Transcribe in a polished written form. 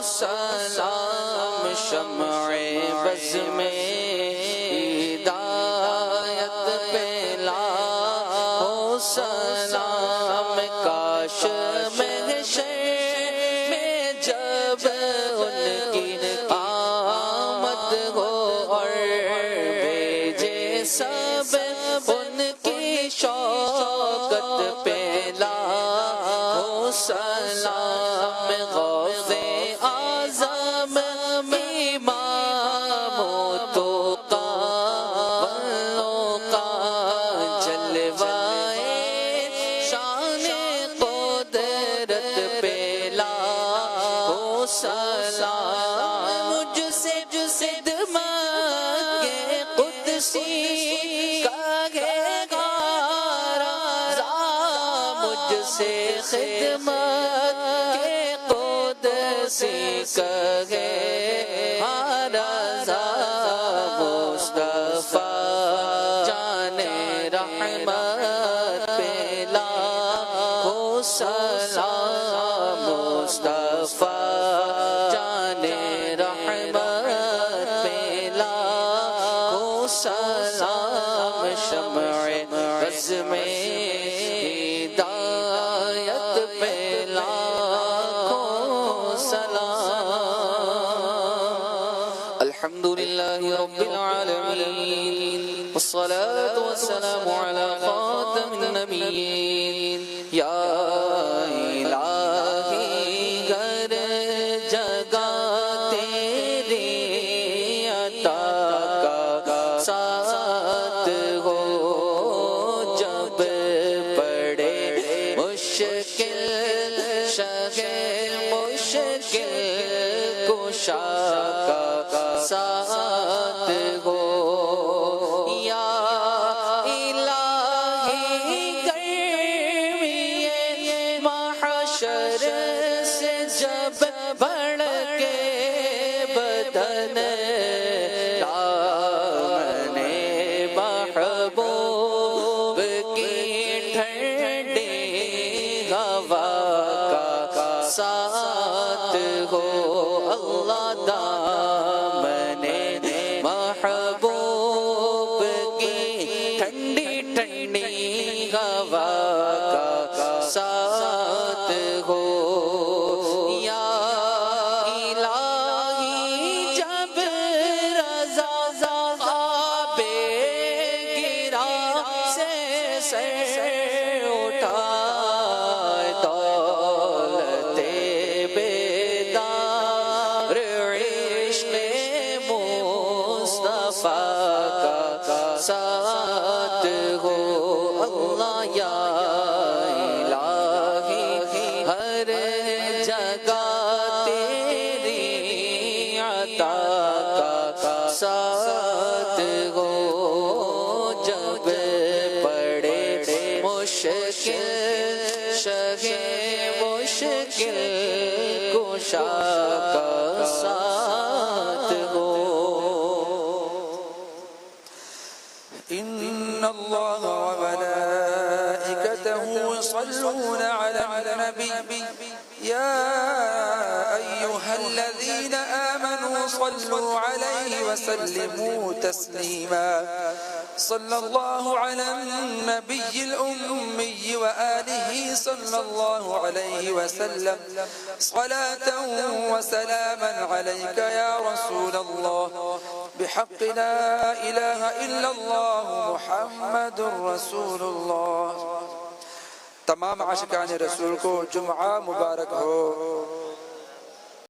سلام شمع بز میں ہدایت پلا ہو سلام کاش محشر میں جب ان کی آمد ہو اور بھیجے سب ان کی شوکت پلا ہو سلام غوث اعظم امام تو کا جلوائے شان قدرت پلا ہو سلام مجھ سے خدمت قدسی کہے گا رضا مجھ سے خدمت قدسی کہے رضا مصطفیٰ جان رحمت پلا ہو سلام مصطفیٰ جان رحمت پلا ہو سلام شمع بز میں ہدایت پلا ہو سلام الحمدللہ رب العالمین والصلاة والسلام على خاتم النبیین یا الہی ہر جگہ تیری عطا کا ساتھ ہو جب پڑے مشکل شہ مشکل کشا کا ساتھ ہو یا الہی گرمی محشر سے جب بڑھ کے بدن دامن محبوب کی ٹھنڈی ہوا کا ساتھ ہو اللہ دامن محبوب کی ٹھنڈی ہوا کا ساتھ ہو یا الہی جب رضا آب گرا سے سر اٹھائے دولت بیدار عشق مصطفیٰ کا ساتھ ہو اللہ یا الہی ہر جگہ تیری عطا کا ساتھ ہو جب پڑے مشکل شہ مشکل کشا کا ساتھ ہو إن الله وملائكته يصلون على النبي يا أيها الذين آمنوا صلوا عليه وسلموا تسليما صلى الله على النبي الأمي وآله صلى الله عليه وسلم صلاة وسلاما عليك يا رسول الله بحق لا إله إلا الله محمد رسول الله تمام عاشقان رسول کو جمعہ مبارک ہو